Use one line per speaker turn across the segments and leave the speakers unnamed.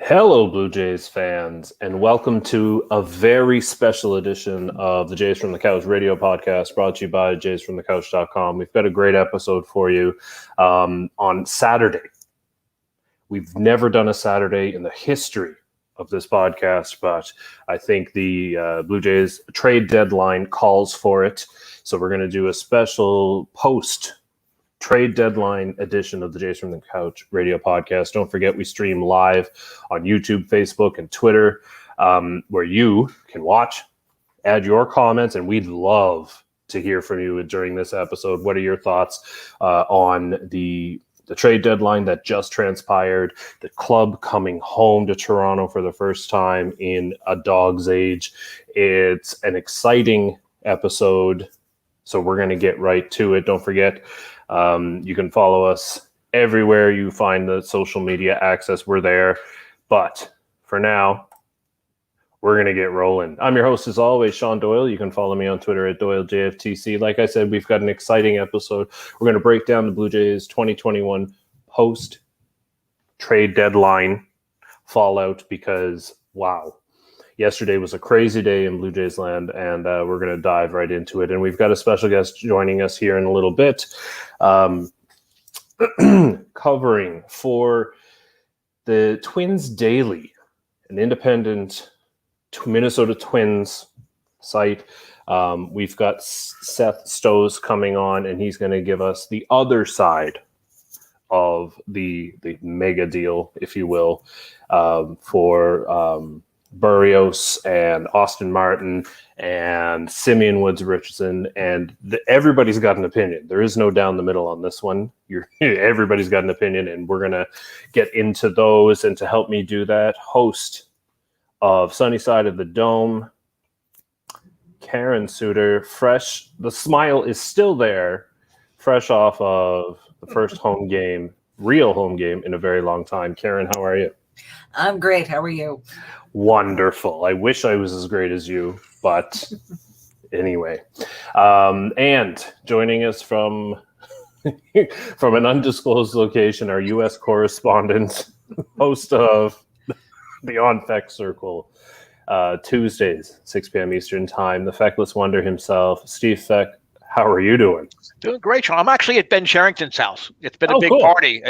Hello, Blue Jays fans, and welcome to a very special edition of the Jays from the Couch radio podcast brought to you by jaysfromthecouch.com. We've got a great episode for you on Saturday. We've never done a Saturday in the history of this podcast, but I think the Blue Jays trade deadline calls for it. So we're going to do a special post-trade deadline edition of the Jays from the Couch radio podcast. Don't forget, we stream live on YouTube, Facebook, and Twitter, where you can watch, add your comments, and we'd love to hear from you during this episode. What are your thoughts on the trade deadline that just transpired, the club coming home to Toronto for the first time in a dog's age? It's an exciting episode, so we're going to get right to it. Don't forget, you can follow us everywhere you find the social media access. We're there. But for now, we're going to get rolling. I'm your host, as always, Sean Doyle. You can follow me on Twitter at Doyle JFtC. Like I said, we've got an exciting episode. We're going to break down the Blue Jays 2021 post-trade deadline fallout because, wow, yesterday was a crazy day in Blue Jays land, and we're going to dive right into it. And we've got a special guest joining us here in a little bit, covering for the Twins Daily, an independent Minnesota Twins site. We've got Seth Stohs coming on, and he's going to give us the other side of the mega deal, if you will, for Berrios and Austin Martin and Simeon Woods-Richardson, and everybody's got an opinion. There is no down the middle on this one. Everybody's got an opinion, and we're going to get into those. And to help me do that, host of Sunny Side of the Dome, Karen Suter, fresh. The smile is still there, fresh off of the first home game, real home game in a very long time. Karen, how are you?
I'm great. How are you?
Wonderful. I wish I was as great as you, but anyway. And joining us from an undisclosed location, our U.S. correspondent, host of the On Feck Circle, Tuesdays, 6 p.m. Eastern Time, the Feckless Wonder himself, Steve Feck. How are you doing?
Doing great, Sean. I'm actually at Ben Sherrington's house. It's been a big
cool
party.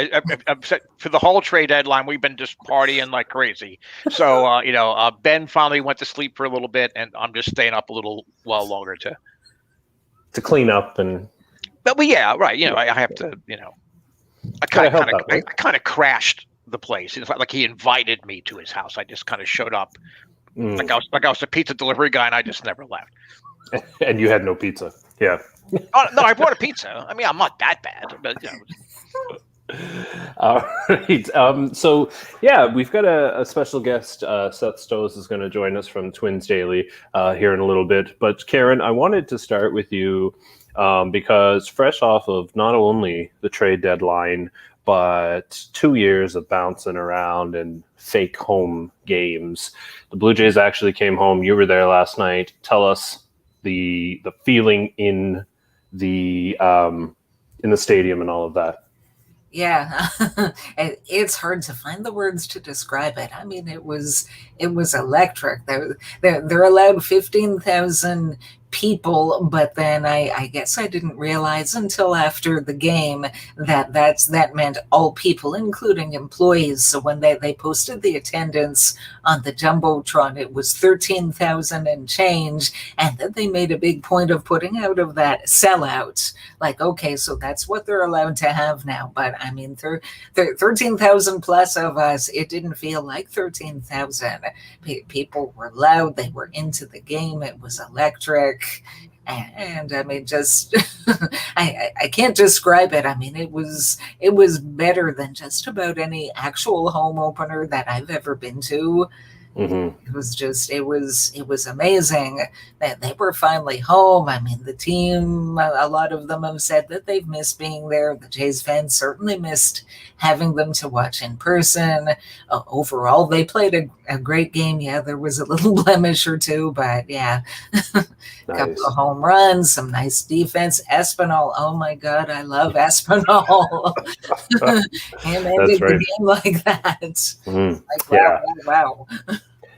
For the whole trade deadline, we've been just partying like crazy. So, Ben finally went to sleep for a little bit, and I'm just staying up a little while longer to clean up. But yeah, right. I have to. I kind of crashed the place. It's like he invited me to his house. I just kind of showed up, like I was a pizza delivery guy, and I just never left.
And you had no pizza. Yeah.
Oh, no, I brought a pizza. I mean, I'm not that bad, but
All right. So, yeah, we've got a special guest. Seth Stohs is going to join us from Twins Daily here in a little bit. But, Karen, I wanted to start with you because fresh off of not only the trade deadline, but 2 years of bouncing around and fake home games, the Blue Jays actually came home. You were there last night. Tell us the feeling in the stadium and all of that.
Yeah, it's hard to find the words to describe it. I mean, it was electric. They're allowed 15,000 people, but then I guess I didn't realize until after the game that meant all people, including employees. So when they posted the attendance on the Jumbotron, it was 13,000 and change, and then they made a big point of putting out of that sellout. Like, okay, so that's what they're allowed to have now. But I mean, 13,000 plus of us, it didn't feel like 13,000. People were loud. They were into the game. It was electric. And I mean, just I can't describe it. I mean, it was better than just about any actual home opener that I've ever been to. It was just, it was amazing that they were finally home. I mean, the team, a lot of them have said that they've missed being there. The Jays fans certainly missed having them to watch in person. Overall, they played a great game. Yeah, there was a little blemish or two, but yeah, a couple of home runs, some nice defense. Espinal, oh my God, I love Espinal. And ended the game like that. Like, wow, wow.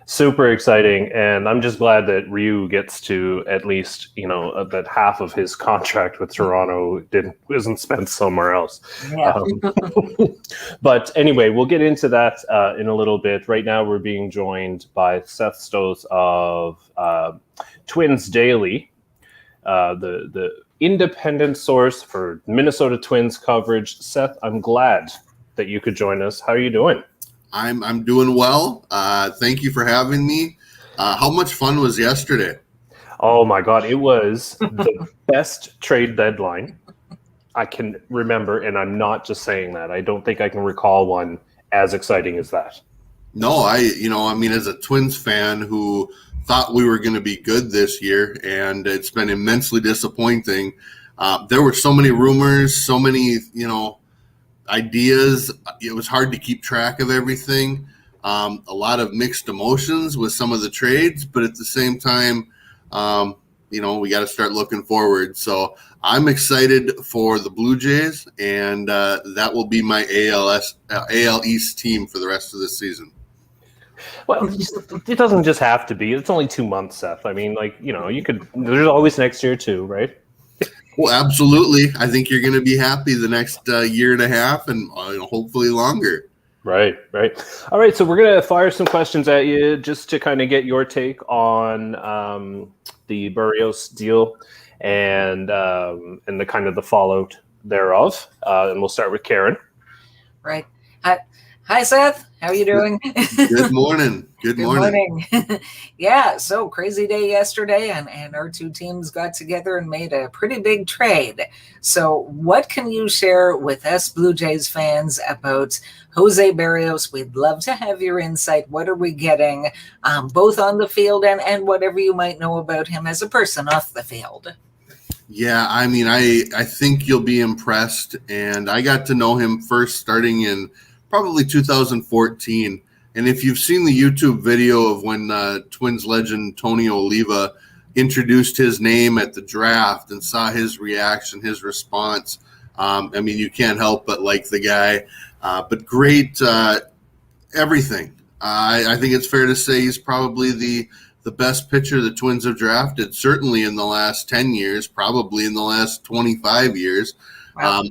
Super exciting, and I'm just glad that Ryu gets to at least, that half of his contract with Toronto isn't spent somewhere else.
Yeah.
But anyway, we'll get into that in a little bit. Right now, we're being joined by Seth Stohs of Twins Daily, the independent source for Minnesota Twins coverage. Seth, I'm glad that you could join us. How are you doing?
I'm doing well. Thank you for having me. How much fun was yesterday?
Oh my God, it was the best trade deadline I can remember, and I'm not just saying that. I don't think I can recall one as exciting as that.
No, as a Twins fan who thought we were going to be good this year, and it's been immensely disappointing. There were so many rumors, so many, ideas. It was hard to keep track of everything. A lot of mixed emotions with some of the trades, but at the same time, we got to start looking forward. So I'm excited for the Blue Jays, and that will be my AL East team for the rest of the season.
Well, it doesn't just have to be. It's only 2 months, Seth. I mean, you could. There's always next year too, right?
Well, absolutely. I think you're going to be happy the next year and a half, and hopefully longer.
Right. All right, so we're going to fire some questions at you just to kind of get your take on the Berrios deal and the kind of the fallout thereof. And we'll start with Karen.
Right. Hi, Seth. How are you doing?
Good morning. Good morning.
Yeah, so crazy day yesterday, and our two teams got together and made a pretty big trade. So what can you share with us Blue Jays fans about Jose Berrios? We'd love to have your insight. What are we getting, both on the field and whatever you might know about him as a person off the field?
Yeah, I mean, I think you'll be impressed. And I got to know him first starting in probably 2014. And if you've seen the YouTube video of when Twins legend Tony Oliva introduced his name at the draft and saw his reaction, his response, you can't help but like the guy. But great everything. I think it's fair to say he's probably the best pitcher the Twins have drafted, certainly in the last 10 years, probably in the last 25 years. Wow.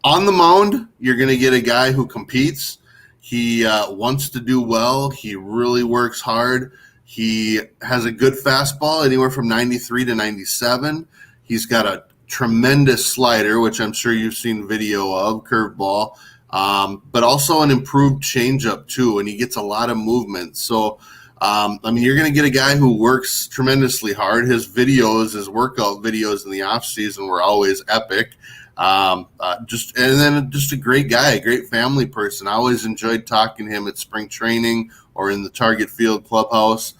On the mound, you're going to get a guy who competes. He wants to do well. He really works hard. He has a good fastball, anywhere from 93 to 97. He's got a tremendous slider, which I'm sure you've seen video of, curveball, but also an improved changeup too, and he gets a lot of movement. So, you're going to get a guy who works tremendously hard. His workout videos in the offseason were always epic. Just a great guy, a great family person. I always enjoyed talking to him at spring training or in the Target Field clubhouse.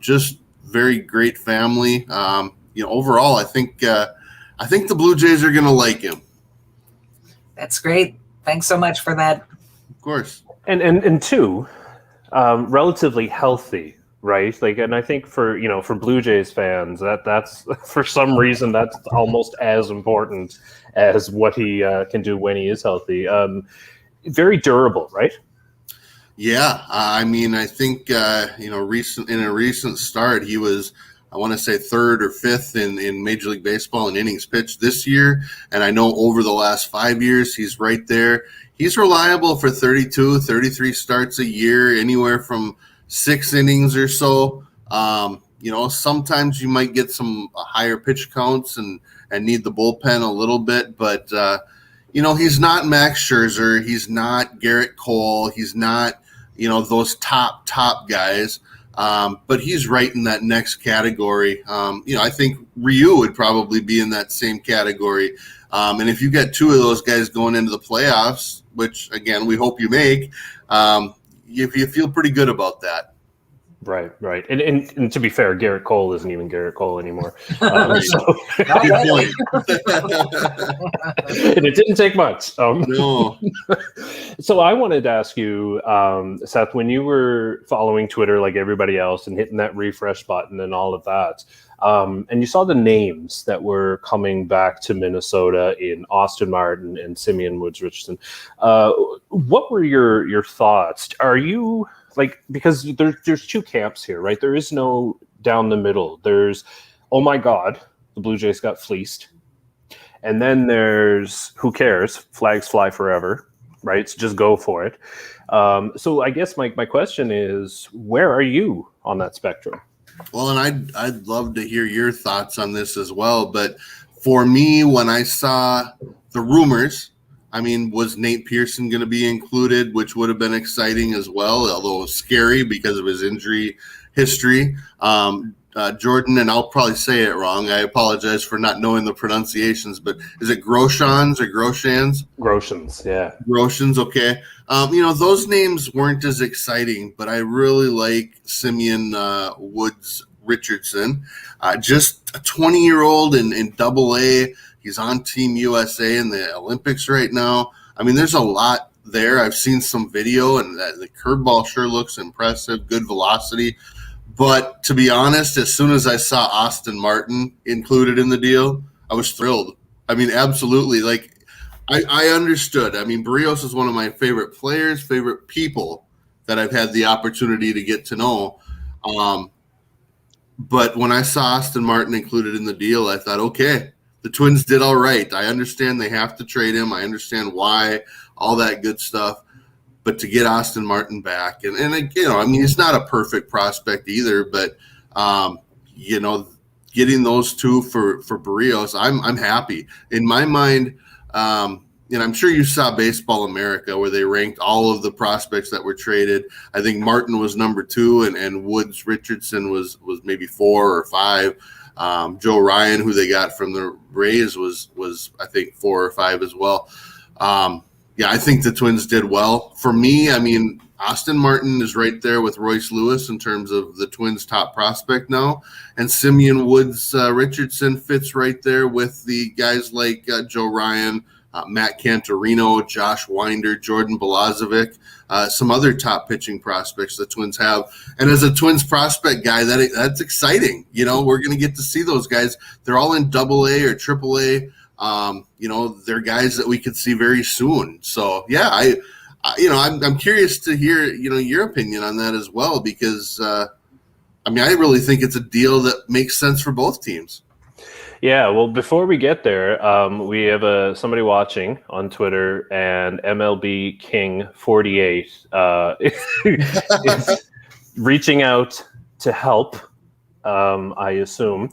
Just very great family. Overall, I think the Blue Jays are going to like him.
That's great. Thanks so much for that.
Of course.
And two, relatively healthy. Right. And I think for Blue Jays fans, that's for some reason, that's almost as important as what he can do when he is healthy. Very durable, right?
Yeah. I think, in a recent start, he was, I want to say, third or fifth in Major League Baseball in innings pitched this year. And I know over the last 5 years, he's right there. He's reliable for 32, 33 starts a year, anywhere from 6 innings or so. Sometimes you might get some higher pitch counts and need the bullpen a little bit, but he's not Max Scherzer, he's not Garrett Cole, he's not those top guys, but he's right in that next category. I think Ryu would probably be in that same category, and if you get 2 of those guys going into the playoffs, which again we hope you make, you feel pretty good about that.
Right. And to be fair, Garrett Cole isn't even Garrett Cole anymore.
Not
Good
really.
point.
And it didn't take much.
No.
So I wanted to ask you, Seth, when you were following Twitter like everybody else and hitting that refresh button and all of that, and you saw the names that were coming back to Minnesota in Austin Martin and Simeon Woods Richardson, what were your thoughts? Are you like, because there's two camps here, right? There is no down the middle. There's, oh my God, the Blue Jays got fleeced. And then there's, who cares? Flags fly forever, right? So just go for it. So I guess my question is, where are you on that spectrum?
Well, and I'd love to hear your thoughts on this as well. But for me, when I saw the rumors, I mean, was Nate Pearson going to be included, which would have been exciting as well, although it was scary because of his injury history. Jordan, and I'll probably say it wrong. I apologize for not knowing the pronunciations, but is it Groshans or Groshans?
Groshans, yeah.
Groshans, okay. Those names weren't as exciting, but I really like Simeon Woods Richardson. Just a 20-year-old in Double-A. He's on Team USA in the Olympics right now. I mean, there's a lot there. I've seen some video, and the curveball sure looks impressive, good velocity. But to be honest, as soon as I saw Austin Martin included in the deal, I was thrilled. I mean, absolutely. Like, I understood. I mean, Berrios is one of my favorite players, favorite people that I've had the opportunity to get to know. But when I saw Austin Martin included in the deal, I thought, okay, the Twins did all right. I understand they have to trade him. I understand why, all that good stuff. But to get Austin Martin back, and I mean, he's not a perfect prospect either, but, getting those two for Berrios, I'm happy. In my mind, and I'm sure you saw Baseball America where they ranked all of the prospects that were traded. I think Martin was number 2, and Woods Richardson was maybe 4 or 5. Joe Ryan, who they got from the Rays, was I think 4 or 5 as well. I think the Twins did well. For me, I mean, Austin Martin is right there with Royce Lewis in terms of the Twins' top prospect now. And Simeon Woods Richardson fits right there with the guys like Joe Ryan, Matt Cantorino, Josh Winder, Jordan Balazovic, some other top pitching prospects the Twins have. And as a Twins prospect guy, that's exciting. We're going to get to see those guys. They're all in Double-A or Triple-A. They're guys that we could see very soon. So, yeah, I'm curious to hear, your opinion on that as well, because, I really think it's a deal that makes sense for both teams.
Yeah, well, before we get there, we have somebody watching on Twitter, and MLB King 48 is reaching out to help. I assume.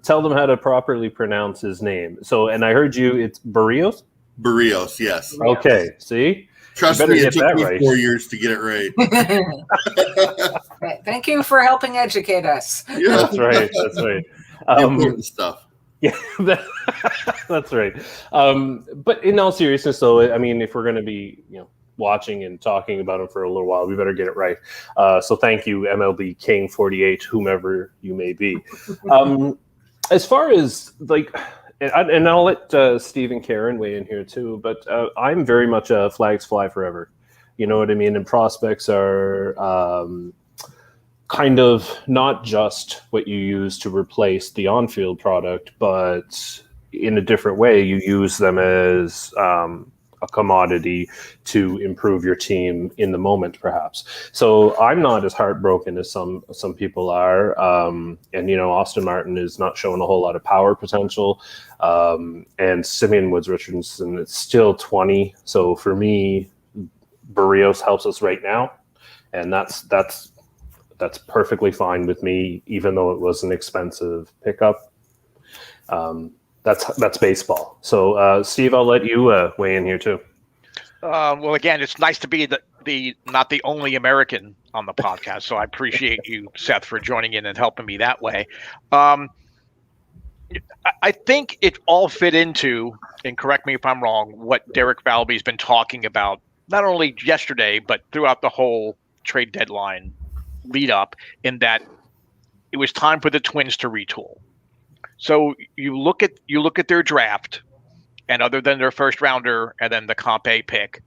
Tell them how to properly pronounce his name. So, and I heard you. It's Berrios.
Berrios, yes.
Okay. See.
Trust me, it took me 4 years to get it right.
Thank you for helping educate us.
Yeah.
That's right.
Important stuff.
Yeah, that's right. But in all seriousness, though, I mean, if we're going to be, watching and talking about him for a little while, we better get it right. So thank you, MLB King 48, whomever you may be. As far as and I'll let Steve and Karen weigh in here too, but I'm very much a flags fly forever. You know what I mean? And prospects are kind of not just what you use to replace the on-field product, but in a different way, you use them as a commodity to improve your team in the moment, perhaps. So I'm not as heartbroken as some people are. And Austin Martin is not showing a whole lot of power potential. And Simeon Woods Richardson is still 20. So for me, Berrios helps us right now, and that's perfectly fine with me, even though it was an expensive pickup. That's baseball. So, Steve, I'll let you weigh in here too.
Well, again, it's nice to be the not the only American on the podcast. So I appreciate you, Seth, for joining in and helping me that way. I think it all fit into, and correct me if I'm wrong, what Derek Falvey's been talking about, not only yesterday, but throughout the whole trade deadline lead up in that it was time for the Twins to retool. So you look at their draft, and other than their first rounder and then the Comp A pick,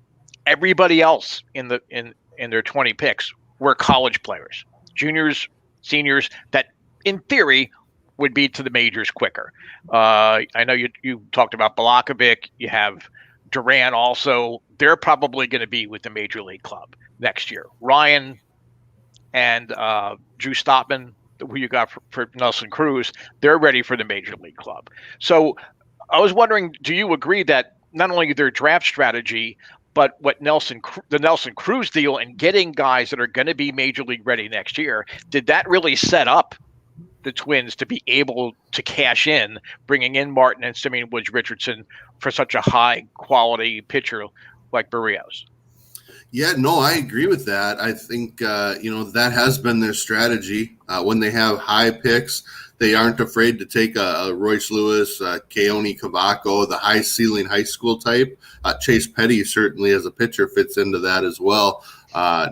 everybody else in their 20 picks were college players, juniors, seniors that in theory would be to the majors quicker. I know you talked about Balakovic. You have Duran also. They're probably going to be with the major league club next year. Ryan and Drew Stoutman, who you got for Nelson Cruz, they're ready for the major league club. So I was wondering, do you agree that not only their draft strategy, but what the Nelson Cruz deal and getting guys that are going to be major league ready next year, did that really set up the Twins to be able to cash in, bringing in Martin and Simeon Woods Richardson for such a high quality pitcher like Berrios?
Yeah, no, I agree with that. I think, that has been their strategy. When they have high picks, they aren't afraid to take a Royce Lewis, Keone Cavaco, the high ceiling high school type. Chase Petty certainly as a pitcher fits into that as well.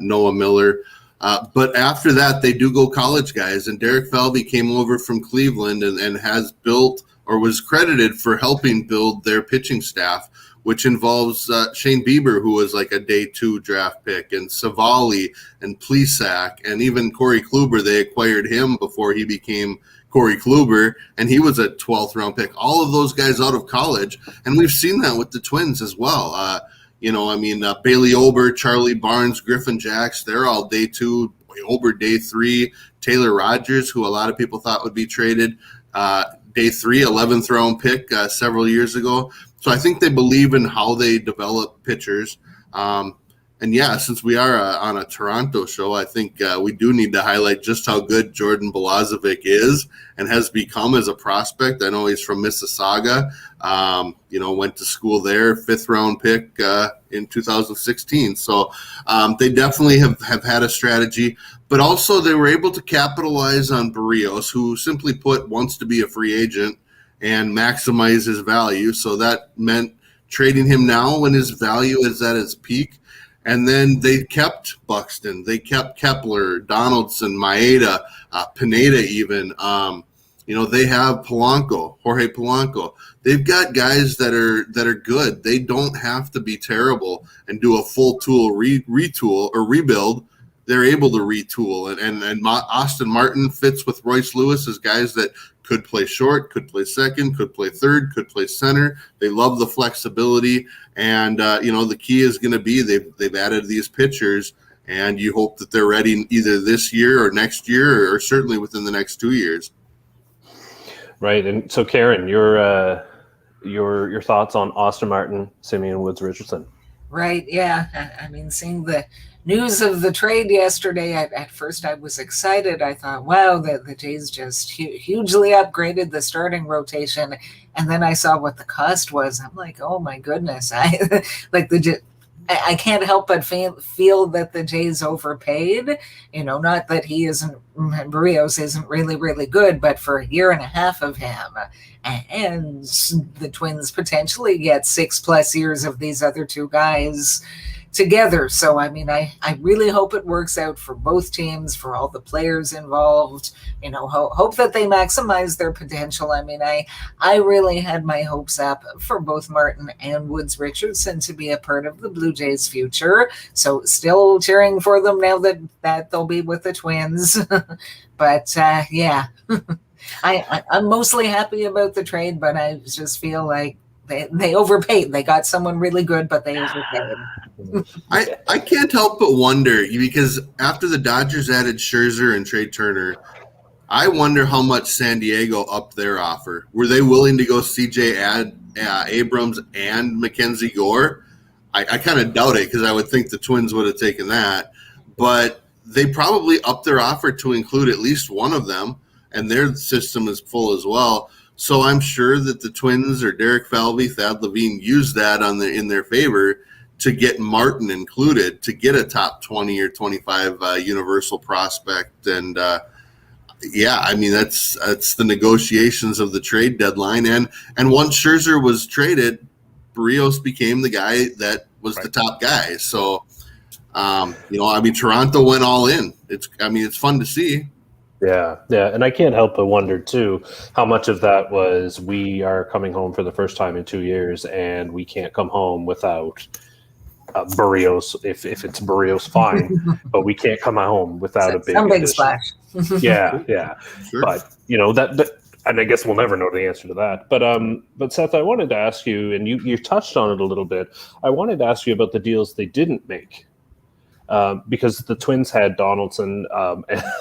Noah Miller. But after that, they do go college guys. And Derek Falvey came over from Cleveland and has built or was credited for helping build their pitching staff, which involves Shane Bieber, who was like a day 2 draft pick, and Savali and Plesac, and even Corey Kluber. They acquired him before he became Corey Kluber, and he was a 12th round pick. All of those guys out of college, and we've seen that with the Twins as well. Bailey Ober, Charlie Barnes, Griffin Jacks, they're all day 2, Ober day 3, Taylor Rogers, who a lot of people thought would be traded, day 3, 11th round pick several years ago. So I think they believe in how they develop pitchers. And yeah, since we are on a Toronto show, I think we do need to highlight just how good Jordan Balazovic is and has become as a prospect. I know he's from Mississauga, went to school there, 5th round pick in 2016. So they definitely have had a strategy, but also they were able to capitalize on Berrios, who simply put wants to be a free agent and maximize his value. So that meant trading him now when his value is at its peak. And then they kept Buxton, they kept Kepler, Donaldson, Maeda, Pineda even. They have Jorge Polanco. They've got guys that are good. They don't have to be terrible and do a full tool retool or rebuild. They're able to retool. And Austin Martin fits with Royce Lewis as guys that could play short, could play second, could play third, could play center. They love the flexibility. And, the key is going to be they've added these pitchers, and you hope that they're ready either this year or next year or certainly within the next 2 years.
Right. And so, Karen, your thoughts on Austin Martin, Simeon Woods Richardson?
Right. Yeah. I mean, seeing the news of the trade yesterday, at first I was excited. I thought, wow, the Jays just hugely upgraded the starting rotation. And then I saw what the cost was. I'm like, oh my goodness. I can't help but feel that the Jays overpaid. Not that Berrios isn't really, really good, but for a year and a half of him. And the Twins potentially get 6+ years of these other 2 guys together. So, I mean, I really hope it works out for both teams, for all the players involved, hope that they maximize their potential. I mean, I really had my hopes up for both Martin and Woods Richardson to be a part of the Blue Jays' future. So still cheering for them now that they'll be with the Twins. But yeah, I'm mostly happy about the trade, but I just feel like they overpaid. They got someone really good, but they overpaid.
I can't help but wonder, because after the Dodgers added Scherzer and Trey Turner, I wonder how much San Diego upped their offer. Were they willing to go CJ Abrams and Mackenzie Gore? I kind of doubt it, because I would think the Twins would have taken that. But they probably upped their offer to include at least one of them, and their system is full as well. So I'm sure that the Twins or Derek Falvey, Thad Levine used that in their favor to get Martin included, to get a top 20 or 25 universal prospect. And I mean, that's the negotiations of the trade deadline. And once Scherzer was traded, Berrios became the guy that was the top guy. So, Toronto went all in. it's fun to see.
Yeah, and I can't help but wonder too how much of that was we are coming home for the first time in 2 years, and we can't come home without Berrios. If it's Berrios, fine, but we can't come home without a big addition.
Splash.
Yeah.
Sure.
But that, and I guess we'll never know the answer to that. But Seth, I wanted to ask you, and you touched on it a little bit. I wanted to ask you about the deals they didn't make. Because the Twins had Donaldson,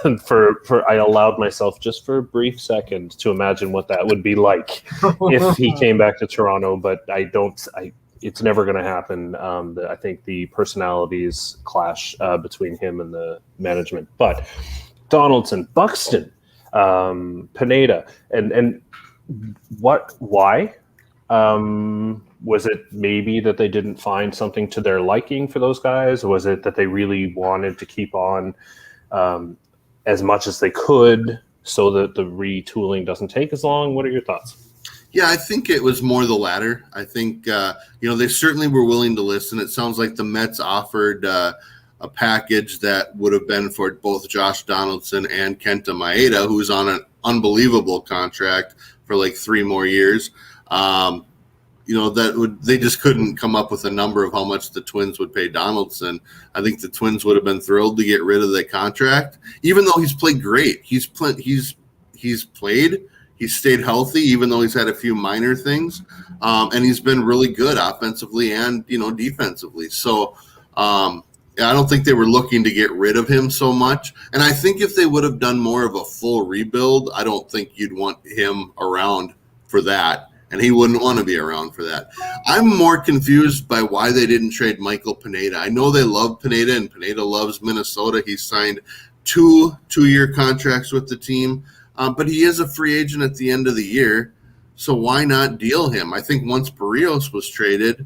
and for I allowed myself just for a brief second to imagine what that would be like if he came back to Toronto. But it's never going to happen. I think the personalities clash between him and the management. But Donaldson, Buxton, Pineda, and why? Was it maybe that they didn't find something to their liking for those guys? Or was it that they really wanted to keep on as much as they could so that the retooling doesn't take as long? What are your thoughts?
Yeah, I think it was more the latter. I think, they certainly were willing to listen. It sounds like the Mets offered a package that would have been for both Josh Donaldson and Kenta Maeda, who's on an unbelievable contract for like 3 more years. They just couldn't come up with a number of how much the Twins would pay Donaldson. I think the Twins would have been thrilled to get rid of that contract, even though he's played great. He's played. He's stayed healthy, even though he's had a few minor things, and he's been really good offensively and defensively. So I don't think they were looking to get rid of him so much. And I think if they would have done more of a full rebuild, I don't think you'd want him around for that. And he wouldn't want to be around for that. I'm more confused by why they didn't trade Michael Pineda. I know they love Pineda, and Pineda loves Minnesota. He signed 2 2-year contracts with the team, but he is a free agent at the end of the year. So why not deal him? I think once Berrios was traded,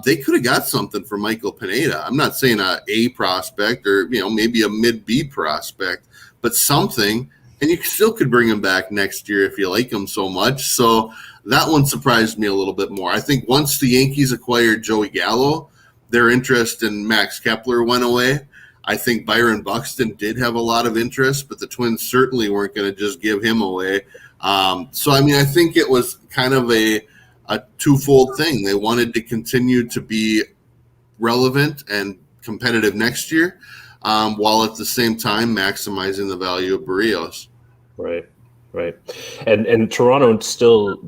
they could have got something for Michael Pineda. I'm not saying a A prospect or maybe a mid-B prospect, but something. And you still could bring him back next year if you like him so much. So that one surprised me a little bit more. I think once the Yankees acquired Joey Gallo, their interest in Max Kepler went away. I think Byron Buxton did have a lot of interest, but the Twins certainly weren't going to just give him away. I think it was kind of a twofold thing. They wanted to continue to be relevant and competitive next year, while at the same time maximizing the value of Berrios.
Right. And Toronto still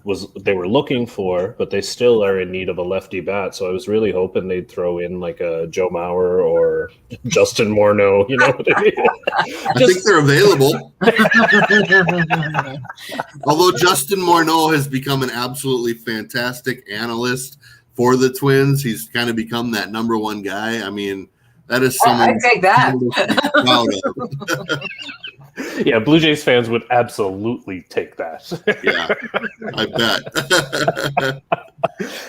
was, they were looking for, but they still are in need of a lefty bat. So I was really hoping they'd throw in like a Joe Mauer or Justin Morneau, you know what I mean?
I think they're available. Although Justin Morneau has become an absolutely fantastic analyst for the Twins. He's kind of become that number one guy. I mean, that is someone
I'd take that.
Proud of.
Yeah, Blue Jays fans would absolutely take that.
Yeah, I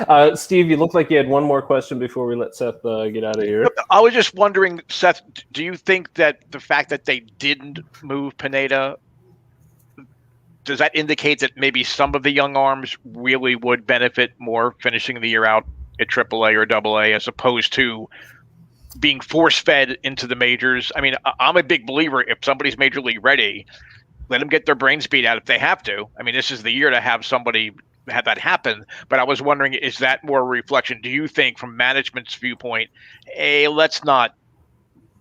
bet. Steve, you look like you had one more question before we let Seth get out of here.
I was just wondering, Seth, do you think that the fact that they didn't move Pineda, does that indicate that maybe some of the young arms really would benefit more finishing the year out at AAA or AA as opposed to being force-fed into the majors? I mean, I'm a big believer, if somebody's major league ready, let them get their brains beat out if they have to. I mean, this is the year to have somebody have that happen. But I was wondering, is that more a reflection? Do you think from management's viewpoint, hey, let's not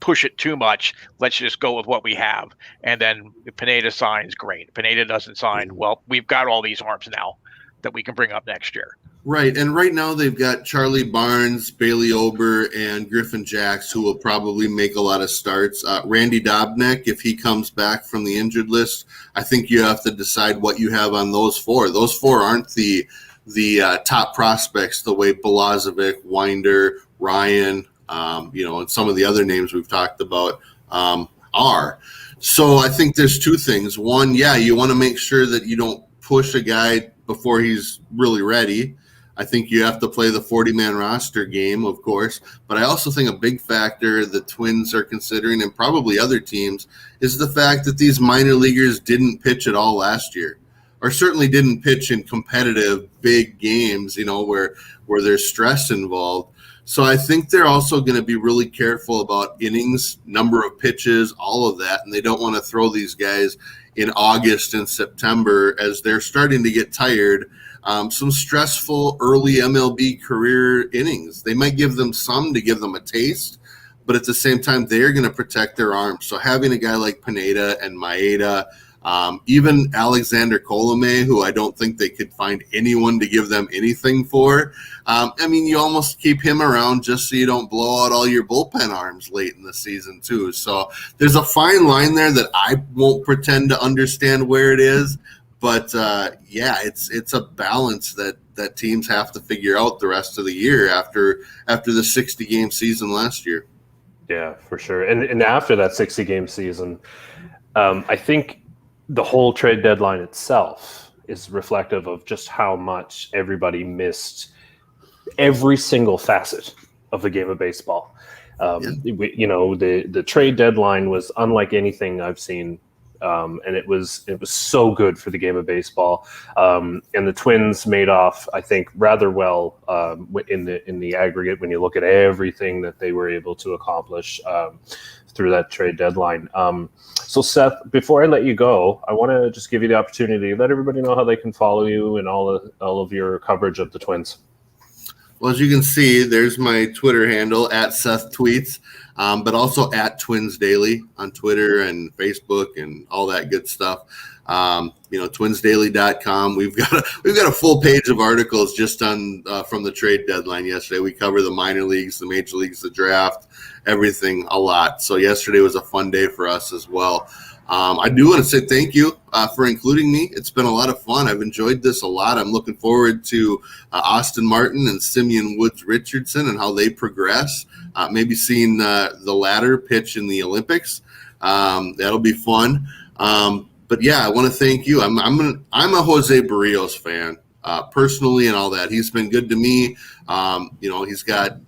push it too much. Let's just go with what we have. And then if Pineda signs, great. If Pineda doesn't sign, well, we've got all these arms now that we can bring up next year.
Right, and right now they've got Charlie Barnes, Bailey Ober, and Griffin Jacks, who will probably make a lot of starts. Randy Dobnak, if he comes back from the injured list, I think you have to decide what you have on those 4. Those 4 aren't the top prospects the way Balazovic, Winder, Ryan, and some of the other names we've talked about are. So I think there's 2 things. One, you want to make sure that you don't push a guy before he's really ready. I think you have to play the 40-man roster game, of course. But I also think a big factor the Twins are considering, and probably other teams, is the fact that these minor leaguers didn't pitch at all last year, or certainly didn't pitch in competitive big games, where there's stress involved. So I think they're also going to be really careful about innings, number of pitches, all of that. And they don't want to throw these guys in August and September as they're starting to get tired. Some stressful early MLB career innings. They might give them some to give them a taste, but at the same time, they're going to protect their arms. So having a guy like Pineda and Maeda, even Alexander Colome, who I don't think they could find anyone to give them anything for. I mean, you almost keep him around just so you don't blow out all your bullpen arms late in the season too. So there's a fine line there that I won't pretend to understand where it is. But yeah, it's a balance that teams have to figure out the rest of the year after the 60-game season last year.
Yeah, for sure. And after that 60-game season, I think the whole trade deadline itself is reflective of just how much everybody missed every single facet of the game of baseball. The trade deadline was unlike anything I've seen. And it was so good for the game of baseball. And the Twins made off, I think, rather well in the aggregate when you look at everything that they were able to accomplish through that trade deadline. So Seth, before I let you go, I want to just give you the opportunity to let everybody know how they can follow you and all of your coverage of the Twins.
Well, as you can see, there's my Twitter handle at Seth Tweets, but also at Twins Daily on Twitter and Facebook and all that good stuff. Twinsdaily.com. We've got a full page of articles just on from the trade deadline yesterday. We cover the minor leagues, the major leagues, the draft, everything a lot. So yesterday was a fun day for us as well. I do want to say thank you for including me. It's been a lot of fun. I've enjoyed this a lot. I'm looking forward to Austin Martin and Simeon Woods Richardson and how they progress. Maybe seeing the latter pitch in the Olympics. That'll be fun. But yeah, I want to thank you. I'm a Jose Berrios fan. Personally and all that. He's been good to me. He's got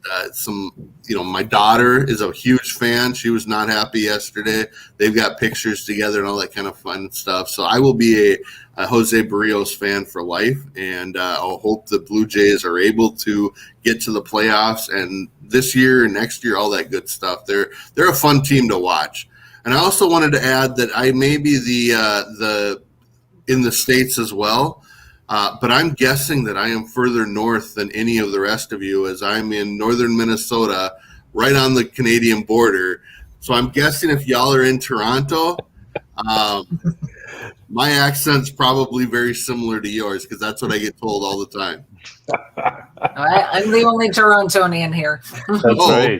my daughter is a huge fan. She was not happy yesterday. They've got pictures together and all that kind of fun stuff. So I will be a Jose Berrios fan for life. And I'll hope the Blue Jays are able to get to the playoffs and this year and next year, all that good stuff. They're a fun team to watch. And I also wanted to add that I may be the in the States as well. But I'm guessing that I am further north than any of the rest of you, as I'm in northern Minnesota, right on the Canadian border. So I'm guessing if y'all are in Toronto, my accent's probably very similar to yours because that's what I get told all the time.
I'm the only Torontonian here.
That's right.
Okay.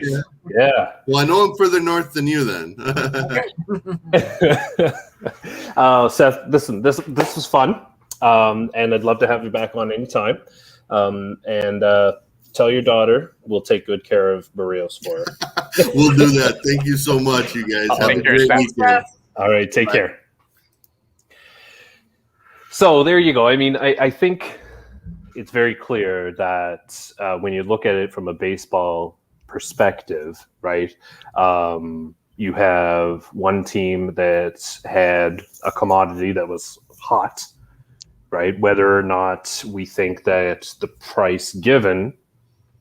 Yeah.
Well, I know I'm further north than you then.
Seth, listen, this was fun. And I'd love to have you back on anytime. And tell your daughter we'll take good care of Berrios for her.
We'll do that. Thank you so much, you guys. Have a great weekend.
All right, take care. So there you go. I mean, I think it's very clear that when you look at it from a baseball perspective, right, you have one team that had a commodity that was hot, right? Whether or not we think that the price given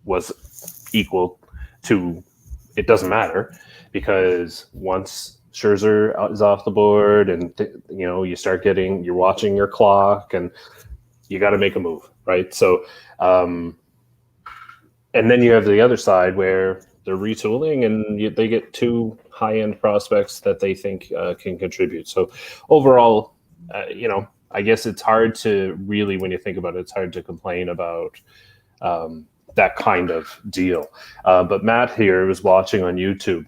was equal to, it doesn't matter, because once Scherzer is off the board and you're watching your clock and you got to make a move, right? So, and then you have the other side where they're retooling and they get two high-end prospects that they think can contribute. So overall, I guess it's hard to really, when you think about it, it's hard to complain about that kind of deal. But Matt here was watching on YouTube.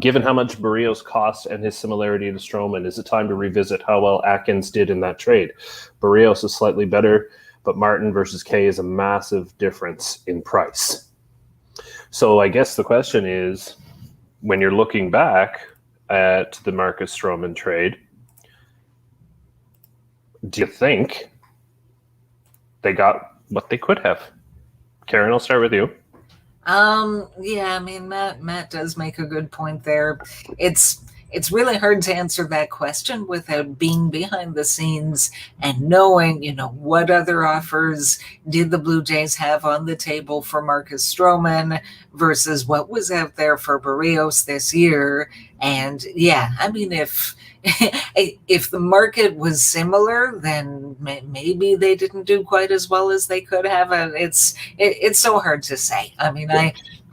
Given how much Berrios cost and his similarity to Stroman, is it time to revisit how well Atkins did in that trade? Berrios is slightly better, but Martin versus K is a massive difference in price. So I guess the question is, when you're looking back at the Marcus Stroman trade, do you think they got what they could have? Karen, I'll start with you.
Yeah, I mean, Matt does make a good point there. It's it's really hard to answer that question without being behind the scenes and knowing, what other offers did the Blue Jays have on the table for Marcus Stroman versus what was out there for Berrios this year. And yeah, I mean, if the market was similar, then maybe they didn't do quite as well as they could have. And it's so hard to say. I mean,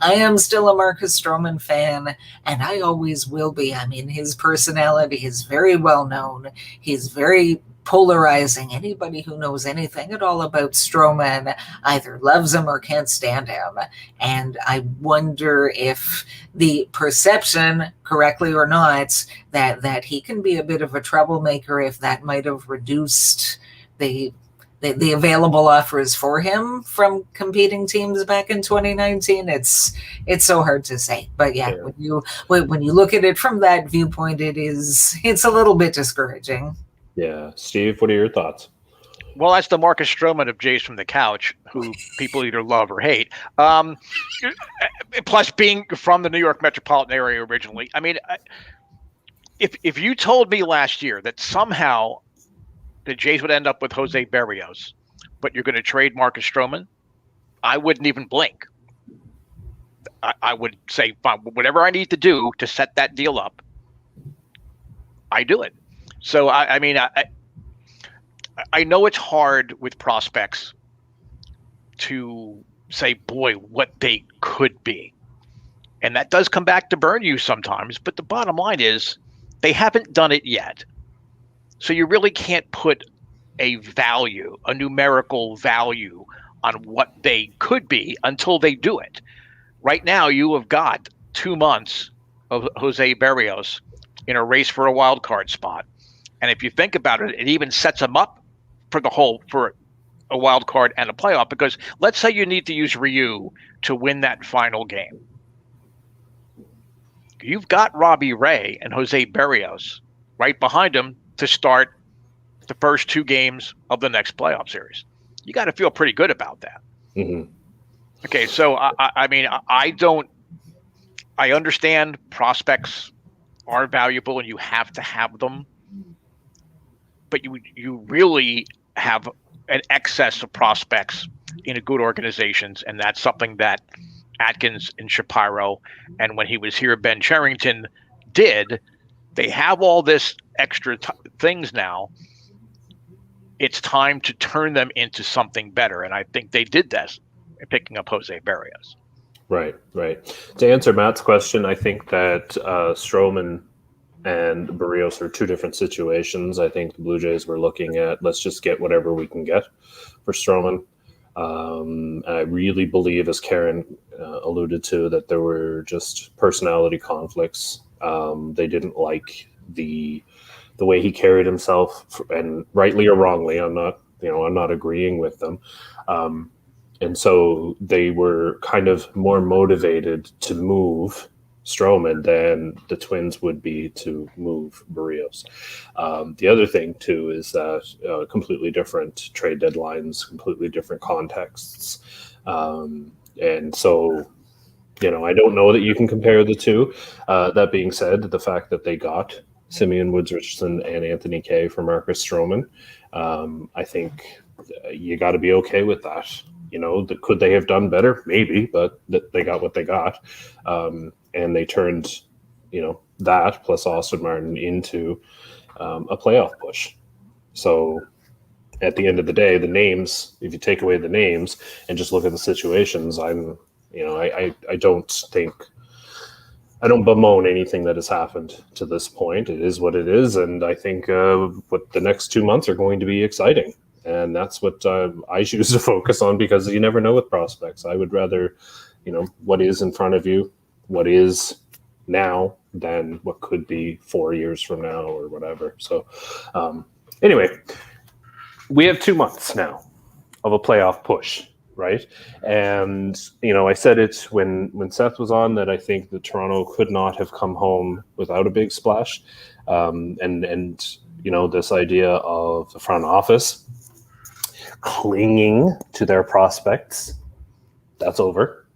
I am still a Marcus Stroman fan, and I always will be. I mean, his personality is very well known. He's very polarizing. Anybody who knows anything at all about Stroman either loves him or can't stand him. And I wonder if the perception, correctly or not, that he can be a bit of a troublemaker, if that might have reduced the available offers for him from competing teams back in 2019. It's so hard to say. But yeah, when you look at it from that viewpoint, it's a little bit discouraging.
Yeah. Steve, what are your thoughts?
Well, that's the Marcus Stroman of Jays from the Couch, who people either love or hate. Plus, being from the New York metropolitan area originally, I mean, if you told me last year that somehow the Jays would end up with Jose Berrios, but you're going to trade Marcus Stroman, I wouldn't even blink. I would say, fine, whatever I need to do to set that deal up, I do it. So, I mean, I know it's hard with prospects to say, boy, what they could be. And that does come back to burn you sometimes. But the bottom line is they haven't done it yet. So you really can't put a numerical value on what they could be until they do it. Right now, you have got 2 months of Jose Berrios in a race for a wild card spot. And if you think about it, it even sets them up for a wild card and a playoff, because let's say you need to use Ryu to win that final game. You've got Robbie Ray and Jose Berrios right behind him to start the first 2 games of the next playoff series. You got to feel pretty good about that.
Mm-hmm.
Okay, so I mean, I understand prospects are valuable and you have to have them, but you really have an excess of prospects in a good organizations, and that's something that Atkins and Shapiro, and when he was here, Ben Cherington did. They have all this extra things now. It's time to turn them into something better, and I think they did this, picking up Jose Berrios.
Right. To answer Matt's question, I think that Stroman and Berrios are 2 different situations. I think the Blue Jays were looking at, let's just get whatever we can get for Stroman. I really believe, as Karen alluded to, that there were just personality conflicts. They didn't like the way he carried himself, and rightly or wrongly, I'm not agreeing with them. And so they were kind of more motivated to move Stroman than the Twins would be to move Berrios. The other thing, too, is that completely different trade deadlines, completely different contexts. And so, I don't know that you can compare the two. That being said, the fact that they got Simeon Woods Richardson and Anthony Kay for Marcus Stroman, I think you got to be okay with that. Could they have done better? Maybe, but they got what they got. And they turned, that plus Austin Martin into a playoff push. So at the end of the day, the names, if you take away the names and just look at the situations, I don't bemoan anything that has happened to this point. It is what it is. And I think what the next 2 months are going to be exciting. And that's what I choose to focus on, because you never know with prospects. I would rather, what is in front of you, what is now, than what could be 4 years from now or whatever. So anyway, we have 2 months now of a playoff push, right? And, I said it when Seth was on, that I think that Toronto could not have come home without a big splash. And this idea of the front office clinging to their prospects, that's over.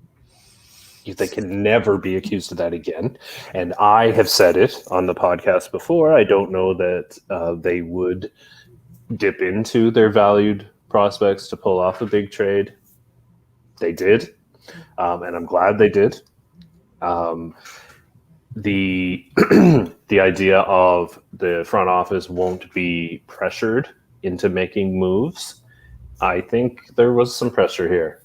They can never be accused of that again. And I have said it on the podcast before. I don't know that they would dip into their valued prospects to pull off a big trade. They did, and I'm glad they did. The the idea of the front office won't be pressured into making moves, I think there was some pressure here.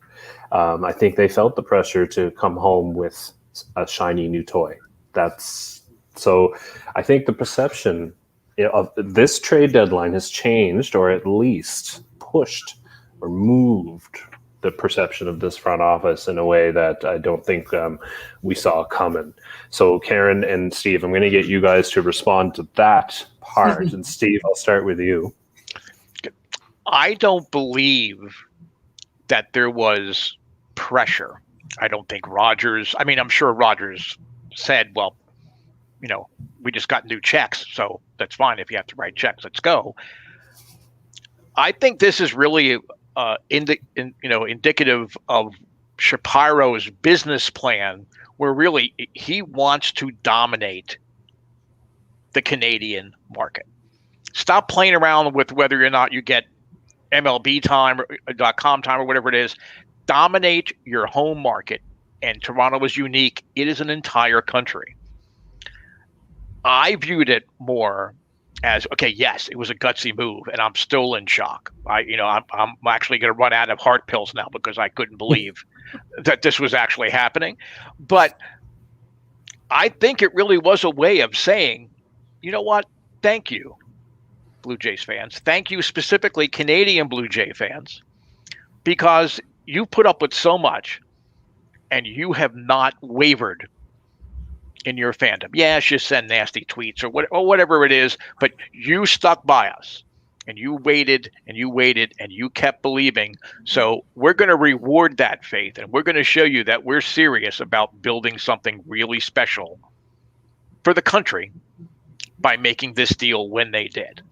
I think they felt the pressure to come home with a shiny new toy. So I think the perception of this trade deadline has changed, or at least pushed or moved the perception of this front office in a way that I don't think we saw coming. So Karen and Steve, I'm going to get you guys to respond to that part. And Steve, I'll start with you.
I don't believe that there was pressure. I don't think Rodgers, I'm sure Rodgers said, well, we just got new checks, so that's fine. If you have to write checks, let's go. I think this is really indicative of Shapiro's business plan, where really he wants to dominate the Canadian market. Stop playing around with whether or not you get MLB time or .com time or whatever it is. Dominate your home market. And Toronto is unique. It is an entire country. I viewed it more as, okay, yes, it was a gutsy move, and I'm still in shock. I'm actually going to run out of heart pills now because I couldn't believe that this was actually happening. But I think it really was a way of saying, you know what? Thank you, Blue Jays fans. Thank you specifically Canadian Blue Jay fans, because you put up with so much and you have not wavered in your fandom. Yes, you send nasty tweets or whatever it is, but you stuck by us and you waited and you waited and you kept believing. So we're going to reward that faith, and we're going to show you that we're serious about building something really special for the country by making this deal when they did.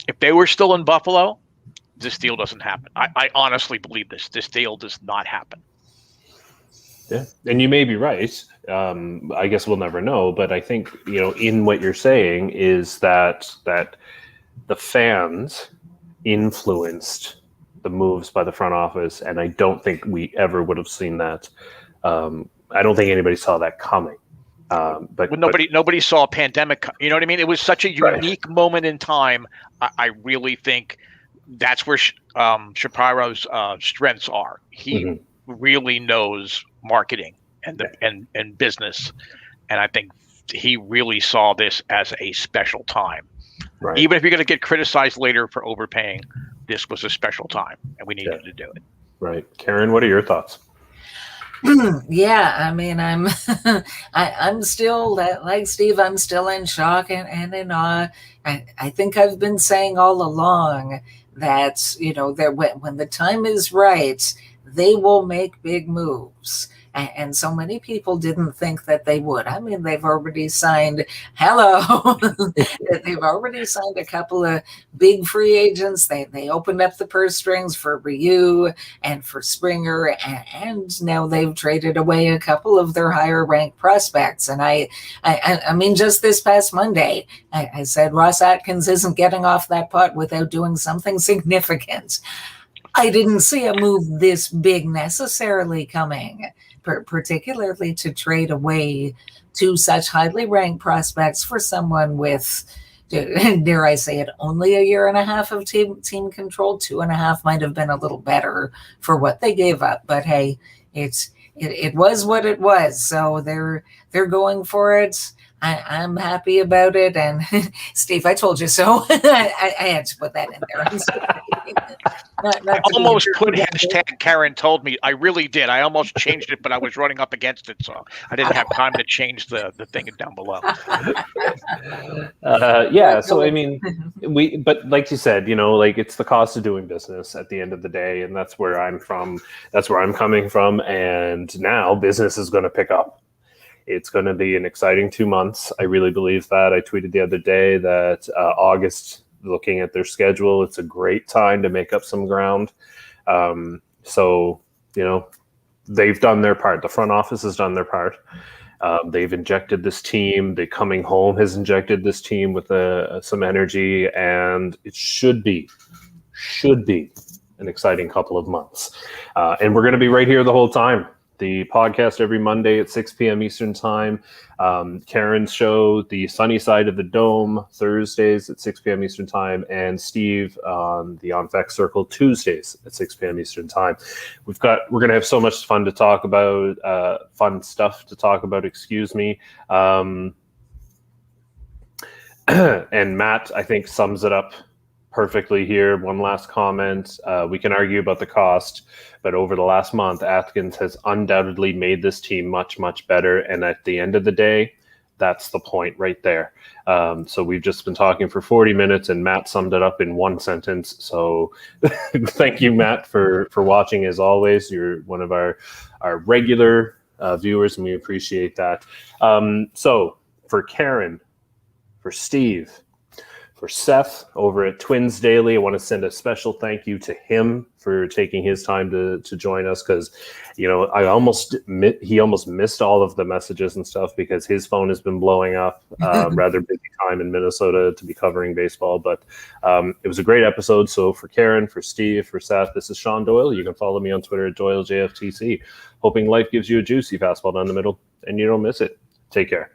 If they were still in Buffalo, this deal doesn't happen. I honestly believe this. This deal does not happen.
Yeah, and you may be right. I guess we'll never know. But I think, in what you're saying is that the fans influenced the moves by the front office, and I don't think we ever would have seen that. I don't think anybody saw that coming. But
nobody saw a pandemic. You know what I mean? It was such a unique moment in time. I really think that's where Shapiro's strengths are. He really knows marketing and business, and I think he really saw this as a special time. Right. Even if you're going to get criticized later for overpaying, this was a special time, and we needed to do it.
Right, Karen, what are your thoughts?
Yeah, I'm still like Steve. I'm still in shock and in awe. I think I've been saying all along that that when the time is right, they will make big moves. And so many people didn't think that they would. They've already signed, they've already signed a couple of big free agents. They opened up the purse strings for Ryu and for Springer, and now they've traded away a couple of their higher ranked prospects. And I just this past Monday, I said Ross Atkins isn't getting off that pot without doing something significant. I didn't see a move this big necessarily coming, particularly to trade away two such highly ranked prospects for someone with, dare I say it, only a year and a half of team control. 2.5 might have been a little better for what they gave up, but hey, it was what it was. So they're going for it. I'm happy about it. And Steve, I told you so. I had to put that in there. I'm sorry.
I almost put hashtag Karen told me. I really did. I almost changed it, but I was running up against it, so I didn't have time to change the thing down below.
But like you said, it's the cost of doing business at the end of the day, and that's where I'm from. That's where I'm coming from. And now business is going to pick up. It's going to be an exciting 2 months. I really believe that. I tweeted the other day that August, looking at their schedule, it's a great time to make up some ground. So, they've done their part. The front office has done their part. They've injected this team. The coming home has injected this team with some energy, and it should be an exciting couple of months. And we're going to be right here the whole time. The podcast every Monday at 6 p.m. Eastern Time. Karen's show, The Sunny Side of the Dome, Thursdays at 6 p.m. Eastern Time. And Steve on the On Fact Circle, Tuesdays at 6 p.m. Eastern Time. We're going to have so much fun to talk about, fun stuff to talk about, excuse me. And Matt, I think, sums it up perfectly here. One last comment. We can argue about the cost, but over the last month, Atkins has undoubtedly made this team much, much better. And at the end of the day, that's the point right there. So we've just been talking for 40 minutes and Matt summed it up in one sentence. So thank you, Matt, for watching as always. You're one of our regular viewers, and we appreciate that. So for Karen, for Steve, for Seth over at Twins Daily, I want to send a special thank you to him for taking his time to join us, because, you know, he almost missed all of the messages and stuff because his phone has been blowing up. Rather busy time in Minnesota to be covering baseball, but it was a great episode. So for Karen, for Steve, for Seth, this is Sean Doyle. You can follow me on Twitter at Doyle JFtC. Hoping life gives you a juicy fastball down the middle and you don't miss it. Take care.